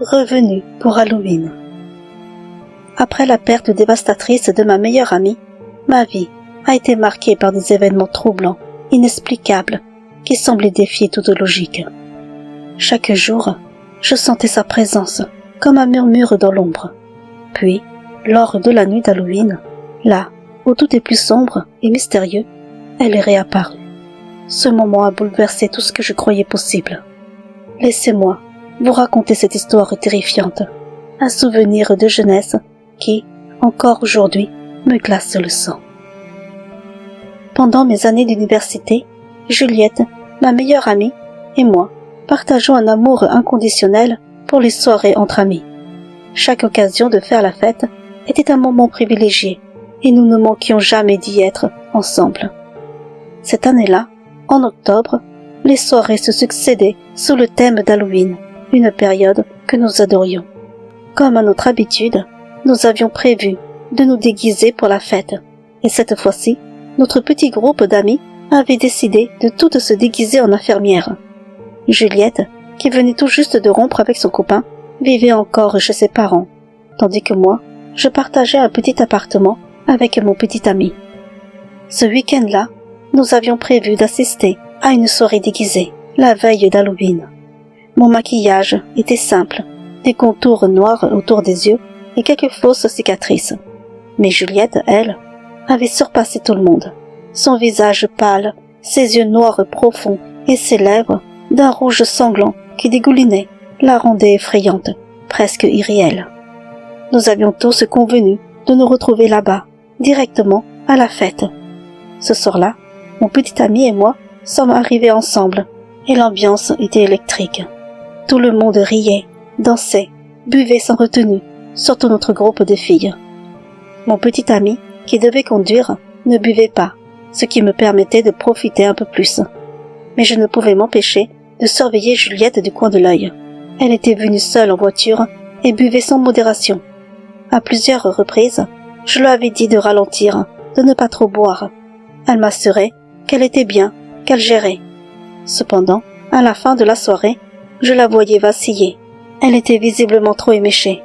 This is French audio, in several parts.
revenu pour Halloween. Après la perte dévastatrice de ma meilleure amie, ma vie a été marquée par des événements troublants, inexplicables, qui semblaient défier toute logique. Chaque jour, je sentais sa présence, comme un murmure dans l'ombre. Puis, lors de la nuit d'Halloween, là où tout est plus sombre et mystérieux, elle est réapparue. Ce moment a bouleversé tout ce que je croyais possible. Laissez-moi vous raconter cette histoire terrifiante, un souvenir de jeunesse qui, encore aujourd'hui, me glace le sang. Pendant mes années d'université, Juliette, ma meilleure amie, et moi partageons un amour inconditionnel pour les soirées entre amis. Chaque occasion de faire la fête était un moment privilégié et nous ne manquions jamais d'y être ensemble. Cette année-là, en octobre, les soirées se succédaient sous le thème d'Halloween, une période que nous adorions. Comme à notre habitude, nous avions prévu de nous déguiser pour la fête, et cette fois-ci, notre petit groupe d'amis avait décidé de toutes se déguiser en infirmières. Juliette, qui venait tout juste de rompre avec son copain, vivait encore chez ses parents, tandis que moi, je partageais un petit appartement avec mon petit ami. Ce week-end-là, nous avions prévu d'assister à une soirée déguisée, la veille d'Halloween. Mon maquillage était simple, des contours noirs autour des yeux et quelques fausses cicatrices. Mais Juliette, elle, avait surpassé tout le monde. Son visage pâle, ses yeux noirs profonds et ses lèvres, d'un rouge sanglant qui dégoulinait, la rendaient effrayante, presque irréelle. Nous avions tous convenu de nous retrouver là-bas, directement à la fête. Ce soir-là, mon petit ami et moi sommes arrivés ensemble, et l'ambiance était électrique. Tout le monde riait, dansait, buvait sans retenue, surtout notre groupe de filles. Mon petit ami, qui devait conduire, ne buvait pas, ce qui me permettait de profiter un peu plus. Mais je ne pouvais m'empêcher de surveiller Juliette du coin de l'œil. Elle était venue seule en voiture et buvait sans modération. À plusieurs reprises, je lui avais dit de ralentir, de ne pas trop boire. Elle m'assurait qu'elle était bien, qu'elle gérait. Cependant, à la fin de la soirée, je la voyais vaciller. Elle était visiblement trop éméchée.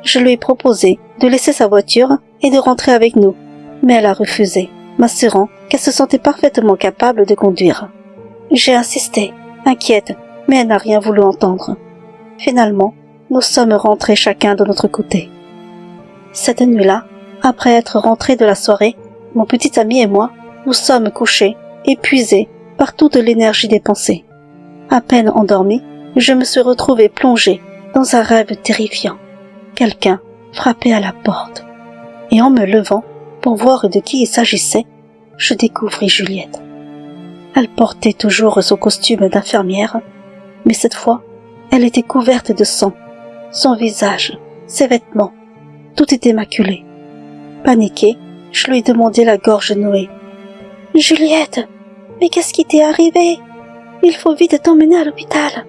Je lui ai proposé de laisser sa voiture et de rentrer avec nous, mais elle a refusé, m'assurant qu'elle se sentait parfaitement capable de conduire. J'ai insisté, inquiète, mais elle n'a rien voulu entendre. Finalement, nous sommes rentrés chacun de notre côté. Cette nuit-là, après être rentrés de la soirée, mon petit ami et moi, nous sommes couchés, épuisés par toute l'énergie dépensée. À peine endormi, je me suis retrouvée plongée dans un rêve terrifiant. Quelqu'un frappait à la porte. Et en me levant pour voir de qui il s'agissait, je découvris Juliette. Elle portait toujours son costume d'infirmière, mais cette fois, elle était couverte de sang. Son visage, ses vêtements, tout était maculé. Paniquée, je lui ai demandé la gorge nouée. « Juliette, mais qu'est-ce qui t'est arrivé? Il faut vite t'emmener à l'hôpital. »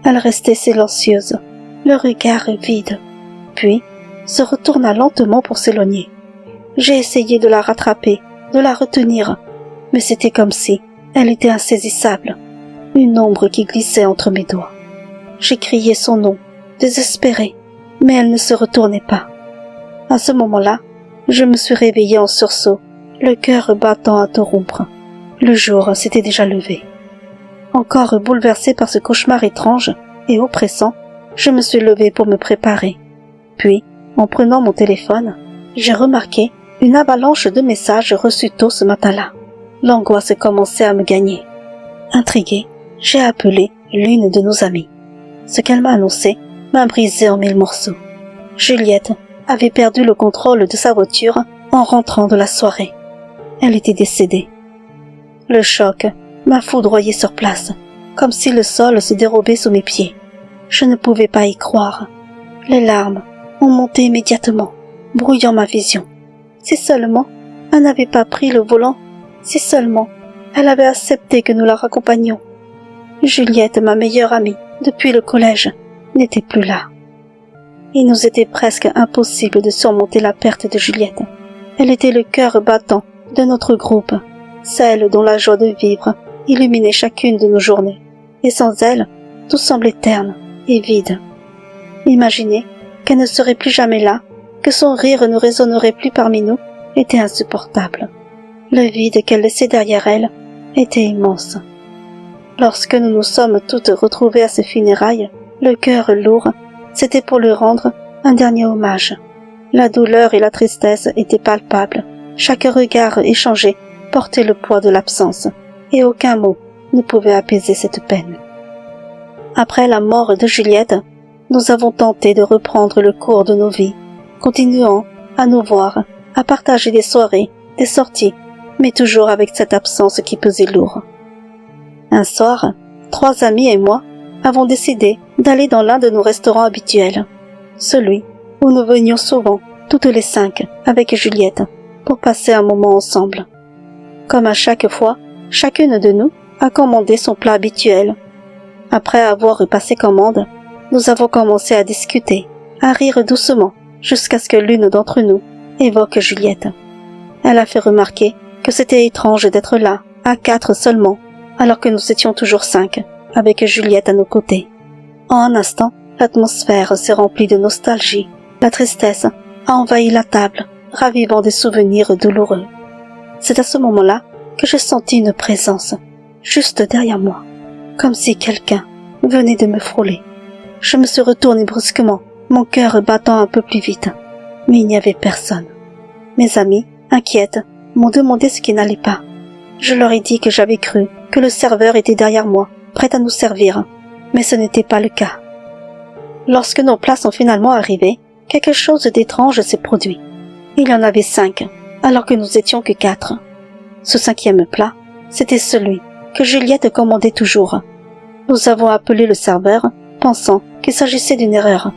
Elle restait silencieuse, le regard vide, puis se retourna lentement pour s'éloigner. J'ai essayé de la rattraper, de la retenir, mais c'était comme si elle était insaisissable, une ombre qui glissait entre mes doigts. J'ai crié son nom, désespérée, mais elle ne se retournait pas. À ce moment-là, je me suis réveillée en sursaut, le cœur battant à tout rompre. Le jour s'était déjà levé. Encore bouleversée par ce cauchemar étrange et oppressant, je me suis levée pour me préparer. Puis, en prenant mon téléphone, j'ai remarqué une avalanche de messages reçus tôt ce matin-là. L'angoisse commençait à me gagner. Intriguée, j'ai appelé l'une de nos amies. Ce qu'elle m'a annoncé m'a brisé en 1000 morceaux. Juliette avait perdu le contrôle de sa voiture en rentrant de la soirée. Elle était décédée. Le choc m'a foudroyé sur place, comme si le sol se dérobait sous mes pieds. Je ne pouvais pas y croire. Les larmes ont monté immédiatement, brouillant ma vision. Si seulement elle n'avait pas pris le volant, si seulement elle avait accepté que nous la raccompagnions. Juliette, ma meilleure amie, depuis le collège, n'était plus là. Il nous était presque impossible de surmonter la perte de Juliette. Elle était le cœur battant de notre groupe, celle dont la joie de vivre illuminait chacune de nos journées. Et sans elle, tout semblait terne et vide. Imaginer qu'elle ne serait plus jamais là, que son rire ne résonnerait plus parmi nous, était insupportable. Le vide qu'elle laissait derrière elle était immense. Lorsque nous nous sommes toutes retrouvées à ses funérailles, le cœur lourd, c'était pour lui rendre un dernier hommage. La douleur et la tristesse étaient palpables. Chaque regard échangé portait le poids de l'absence, et aucun mot ne pouvait apaiser cette peine. Après la mort de Juliette, nous avons tenté de reprendre le cours de nos vies, continuant à nous voir, à partager des soirées, des sorties, mais toujours avec cette absence qui pesait lourd. Un soir, 3 amis et moi avons décidé d'aller dans l'un de nos restaurants habituels, celui où nous venions souvent, toutes les 5, avec Juliette, pour passer un moment ensemble. Comme à chaque fois, chacune de nous a commandé son plat habituel. Après avoir passé commande, nous avons commencé à discuter, à rire doucement, jusqu'à ce que l'une d'entre nous évoque Juliette. Elle a fait remarquer que c'était étrange d'être là, à 4 seulement, alors que nous étions toujours 5, avec Juliette à nos côtés. En un instant, l'atmosphère s'est remplie de nostalgie. La tristesse a envahi la table, ravivant des souvenirs douloureux. C'est à ce moment-là que j'ai senti une présence, juste derrière moi, comme si quelqu'un venait de me frôler. Je me suis retournée brusquement, mon cœur battant un peu plus vite, mais il n'y avait personne. Mes amis, inquiètes, m'ont demandé ce qui n'allait pas. Je leur ai dit que j'avais cru que le serveur était derrière moi, prêt à nous servir, mais ce n'était pas le cas. Lorsque nos plats sont finalement arrivés, quelque chose d'étrange s'est produit. Il y en avait 5, alors que nous étions que 4. Ce 5e plat, c'était celui que Juliette commandait toujours. Nous avons appelé le serveur, pensant qu'il s'agissait d'une erreur.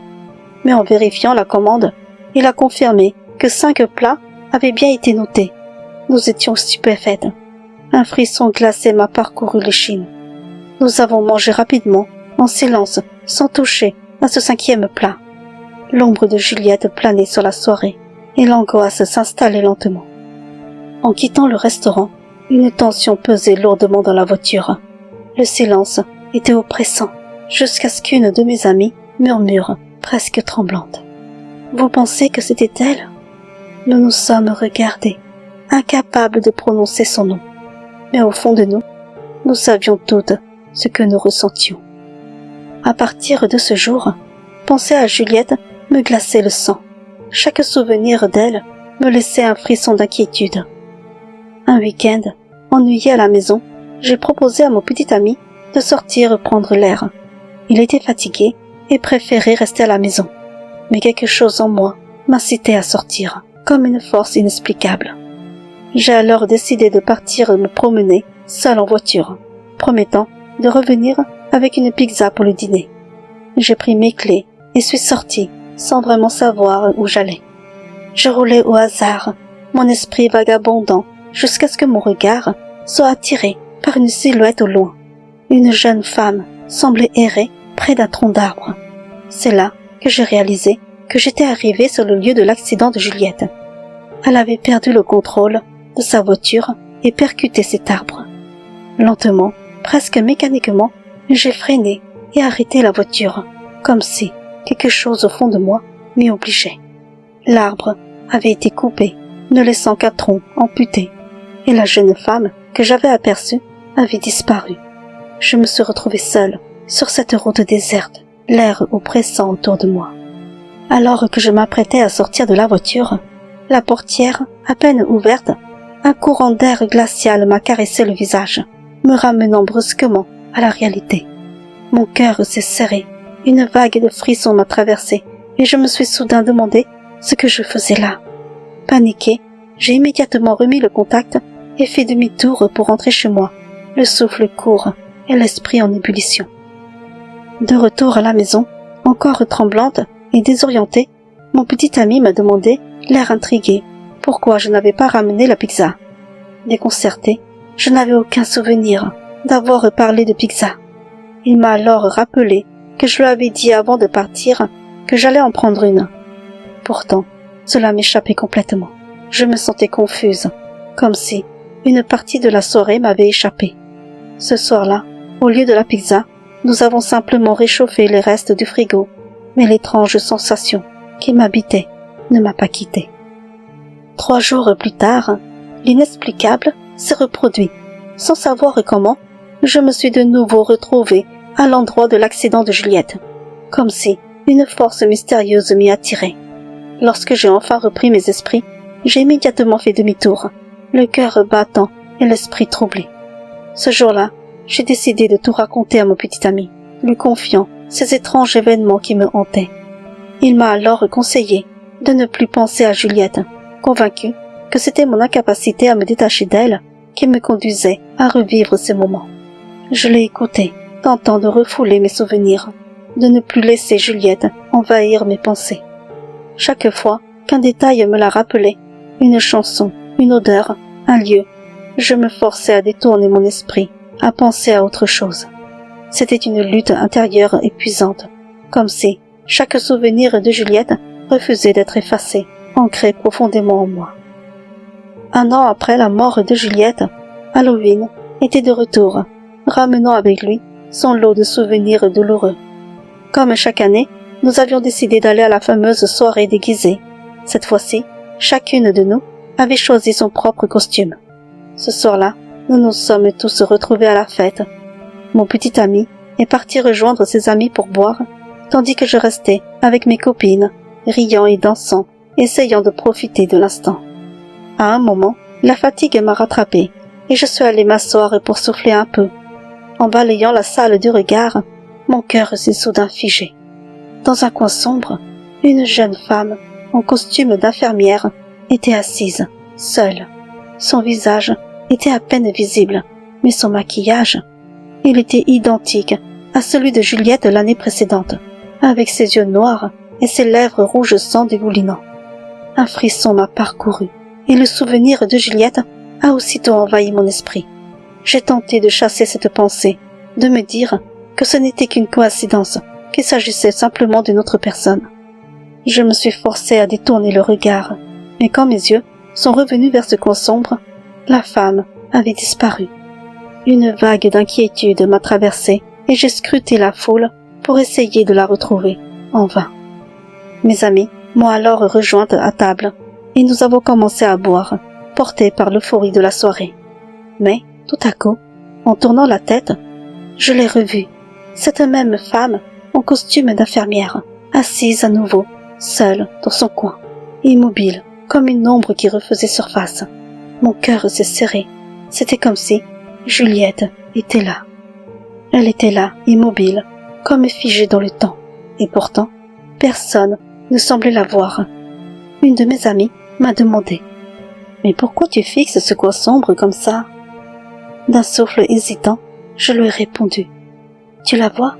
Mais en vérifiant la commande, il a confirmé que 5 plats avaient bien été notés. Nous étions stupéfaites. Un frisson glacé m'a parcouru l'échine. Nous avons mangé rapidement, en silence, sans toucher à ce 5e plat. L'ombre de Juliette planait sur la soirée, et l'angoisse s'installait lentement. En quittant le restaurant, une tension pesait lourdement dans la voiture. Le silence était oppressant, jusqu'à ce qu'une de mes amies murmure, presque tremblante. « Vous pensez que c'était elle ?» Nous nous sommes regardés, incapables de prononcer son nom. Mais au fond de nous, nous savions toutes ce que nous ressentions. À partir de ce jour, penser à Juliette me glaçait le sang. Chaque souvenir d'elle me laissait un frisson d'inquiétude. Un week-end, ennuyé à la maison, j'ai proposé à mon petit ami de sortir prendre l'air. Il était fatigué et préférait rester à la maison. Mais quelque chose en moi m'incitait à sortir, comme une force inexplicable. J'ai alors décidé de partir me promener, seule en voiture, promettant de revenir avec une pizza pour le dîner. J'ai pris mes clés et suis sortie, sans vraiment savoir où j'allais. Je roulais au hasard, mon esprit vagabondant, jusqu'à ce que mon regard soit attiré par une silhouette au loin. Une jeune femme semblait errer près d'un tronc d'arbre. C'est là que j'ai réalisé que j'étais arrivée sur le lieu de l'accident de Juliette. Elle avait perdu le contrôle de sa voiture et percuté cet arbre. Lentement, presque mécaniquement, j'ai freiné et arrêté la voiture, comme si quelque chose au fond de moi m'y obligeait. L'arbre avait été coupé, ne laissant qu'un tronc amputé, et la jeune femme que j'avais aperçue avait disparu. Je me suis retrouvée seule sur cette route déserte, l'air oppressant autour de moi. Alors que je m'apprêtais à sortir de la voiture, la portière, à peine ouverte, un courant d'air glacial m'a caressé le visage, me ramenant brusquement à la réalité. Mon cœur s'est serré, une vague de frissons m'a traversé, et je me suis soudain demandé ce que je faisais là. Paniquée, j'ai immédiatement remis le contact et fait demi-tour pour rentrer chez moi, le souffle court et l'esprit en ébullition. De retour à la maison, encore tremblante et désorientée, mon petit ami m'a demandé, l'air intrigué, pourquoi je n'avais pas ramené la pizza. Déconcertée, je n'avais aucun souvenir d'avoir parlé de pizza. Il m'a alors rappelé que je lui avais dit avant de partir que j'allais en prendre une. Pourtant, cela m'échappait complètement. Je me sentais confuse, comme si une partie de la soirée m'avait échappé. Ce soir-là, au lieu de la pizza, nous avons simplement réchauffé les restes du frigo, mais l'étrange sensation qui m'habitait ne m'a pas quitté. 3 jours plus tard, l'inexplicable s'est reproduit. Sans savoir comment, je me suis de nouveau retrouvée à l'endroit de l'accident de Juliette, comme si une force mystérieuse m'y attirait. Lorsque j'ai enfin repris mes esprits, j'ai immédiatement fait demi-tour, le cœur battant et l'esprit troublé. Ce jour-là, j'ai décidé de tout raconter à mon petit ami, lui confiant ces étranges événements qui me hantaient. Il m'a alors conseillé de ne plus penser à Juliette, convaincu que c'était mon incapacité à me détacher d'elle qui me conduisait à revivre ces moments. Je l'ai écouté, tentant de refouler mes souvenirs, de ne plus laisser Juliette envahir mes pensées. Chaque fois qu'un détail me la rappelait, une chanson, une odeur, un lieu, je me forçais à détourner mon esprit, à penser à autre chose. C'était une lutte intérieure épuisante, comme si chaque souvenir de Juliette refusait d'être effacé, ancré profondément en moi. 1 an après la mort de Juliette, Halloween était de retour, ramenant avec lui son lot de souvenirs douloureux. Comme chaque année, nous avions décidé d'aller à la fameuse soirée déguisée. Cette fois-ci, chacune de nous avait choisi son propre costume. Ce soir-là, nous nous sommes tous retrouvés à la fête. Mon petit ami est parti rejoindre ses amis pour boire, tandis que je restais avec mes copines, riant et dansant, essayant de profiter de l'instant. À un moment, la fatigue m'a rattrapée, et je suis allée m'asseoir pour souffler un peu. En balayant la salle du regard, mon cœur s'est soudain figé. Dans un coin sombre, une jeune femme, en costume d'infirmière, était assise, seule. Son visage était à peine visible, mais son maquillage, il était identique à celui de Juliette l'année précédente, avec ses yeux noirs et ses lèvres rouge sang dégoulinant. Un frisson m'a parcouru, et le souvenir de Juliette a aussitôt envahi mon esprit. J'ai tenté de chasser cette pensée, de me dire que ce n'était qu'une coïncidence, qu'il s'agissait simplement d'une autre personne. Je me suis forcée à détourner le regard, mais quand mes yeux sont revenus vers ce coin sombre, la femme avait disparu. Une vague d'inquiétude m'a traversée et j'ai scruté la foule pour essayer de la retrouver, en vain. Mes amis m'ont alors rejointe à table et nous avons commencé à boire, portés par l'euphorie de la soirée. Mais, tout à coup, en tournant la tête, je l'ai revue, cette même femme en costume d'infirmière, assise à nouveau, seule dans son coin, immobile, comme une ombre qui refaisait surface. Mon cœur s'est serré. C'était comme si Juliette était là. Elle était là, immobile, comme figée dans le temps. Et pourtant, personne ne semblait la voir. Une de mes amies m'a demandé « Mais pourquoi tu fixes ce coin sombre comme ça ?» D'un souffle hésitant, je lui ai répondu « Tu la vois ?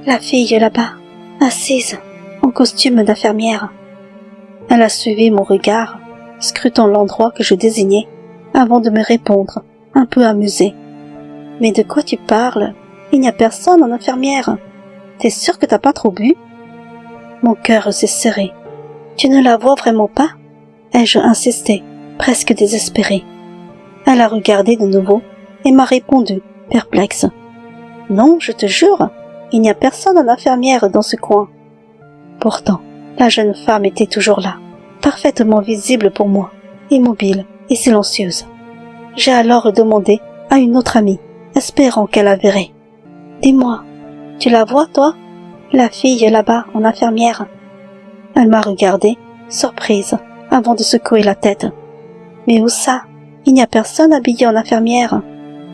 La fille là-bas, assise, en costume d'infirmière. » Elle a suivi mon regard, scrutant l'endroit que je désignais, avant de me répondre, un peu amusée. « Mais de quoi tu parles ? Il n'y a personne en infirmière. T'es sûr que t'as pas trop bu ?» Mon cœur s'est serré. « Tu ne la vois vraiment pas ?» ai-je insisté, presque désespérée. Elle a regardé de nouveau et m'a répondu, perplexe. « Non, je te jure, il n'y a personne en infirmière dans ce coin. » Pourtant, la jeune femme était toujours là, parfaitement visible pour moi, immobile et silencieuse. J'ai alors demandé à une autre amie, espérant qu'elle la verrait. « Dis-moi, tu la vois, toi ? La fille là-bas, en infirmière ?» Elle m'a regardée, surprise, avant de secouer la tête. « Mais où ça ? Il n'y a personne habillé en infirmière.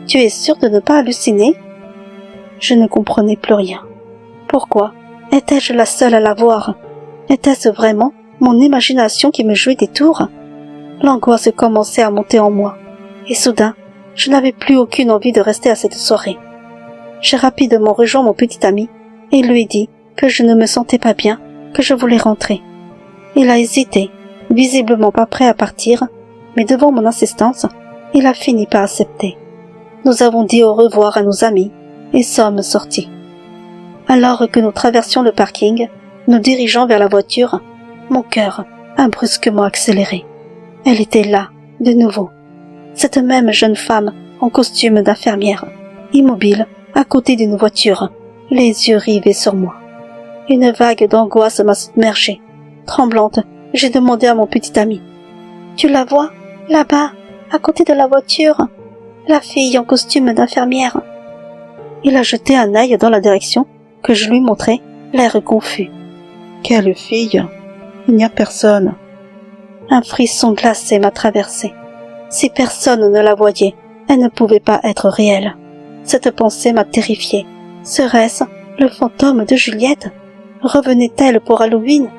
Tu es sûre de ne pas halluciner ?» Je ne comprenais plus rien. Pourquoi étais-je la seule à la voir ? Était-ce vraiment mon imagination qui me jouait des tours ? L'angoisse commençait à monter en moi, et soudain, je n'avais plus aucune envie de rester à cette soirée. J'ai rapidement rejoint mon petit ami et lui ai dit que je ne me sentais pas bien, que je voulais rentrer. Il a hésité, visiblement pas prêt à partir, mais devant mon insistance, il a fini par accepter. Nous avons dit au revoir à nos amis et sommes sortis. Alors que nous traversions le parking, nous dirigeant vers la voiture, mon cœur a brusquement accéléré. Elle était là, de nouveau. Cette même jeune femme en costume d'infirmière, immobile, à côté d'une voiture, les yeux rivés sur moi. Une vague d'angoisse m'a submergée. Tremblante, j'ai demandé à mon petit ami. « Tu la vois, là-bas, à côté de la voiture, la fille en costume d'infirmière. » Il a jeté un œil dans la direction que je lui montrais, l'air confus. « Quelle fille? Il n'y a personne. » Un frisson glacé m'a traversé. Si personne ne la voyait, elle ne pouvait pas être réelle. Cette pensée m'a terrifiée. Serait-ce le fantôme de Juliette? Revenait-elle pour Halloween?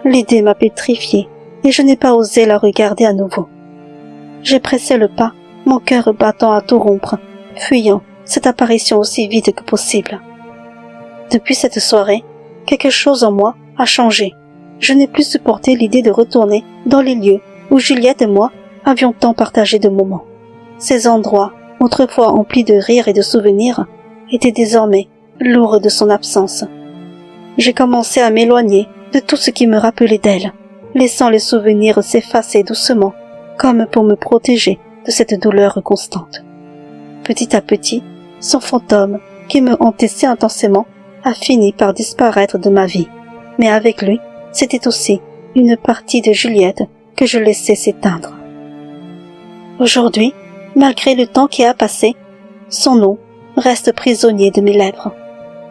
L'idée m'a pétrifiée et je n'ai pas osé la regarder à nouveau. J'ai pressé le pas, mon cœur battant à tout rompre, fuyant cette apparition aussi vite que possible. Depuis cette soirée, quelque chose en moi a changé. Je n'ai plus supporté l'idée de retourner dans les lieux où Juliette et moi avions tant partagé de moments. Ces endroits, autrefois emplis de rires et de souvenirs, étaient désormais lourds de son absence. J'ai commencé à m'éloigner de tout ce qui me rappelait d'elle, laissant les souvenirs s'effacer doucement, comme pour me protéger de cette douleur constante. Petit à petit, son fantôme, qui me hantait si intensément, a fini par disparaître de ma vie. Mais avec lui, c'était aussi une partie de Juliette que je laissais s'éteindre. Aujourd'hui, malgré le temps qui a passé, son nom reste prisonnier de mes lèvres.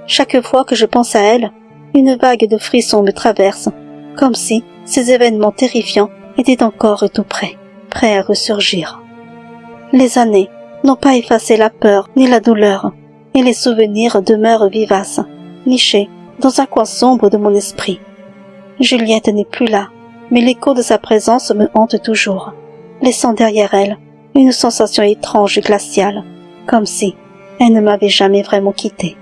Chaque fois que je pense à elle, une vague de frissons me traverse, comme si ces événements terrifiants étaient encore tout près, prêts à ressurgir. Les années n'ont pas effacé la peur ni la douleur, et les souvenirs demeurent vivaces, nichés dans un coin sombre de mon esprit. Juliette n'est plus là, mais l'écho de sa présence me hante toujours, laissant derrière elle une sensation étrange et glaciale, comme si elle ne m'avait jamais vraiment quitté.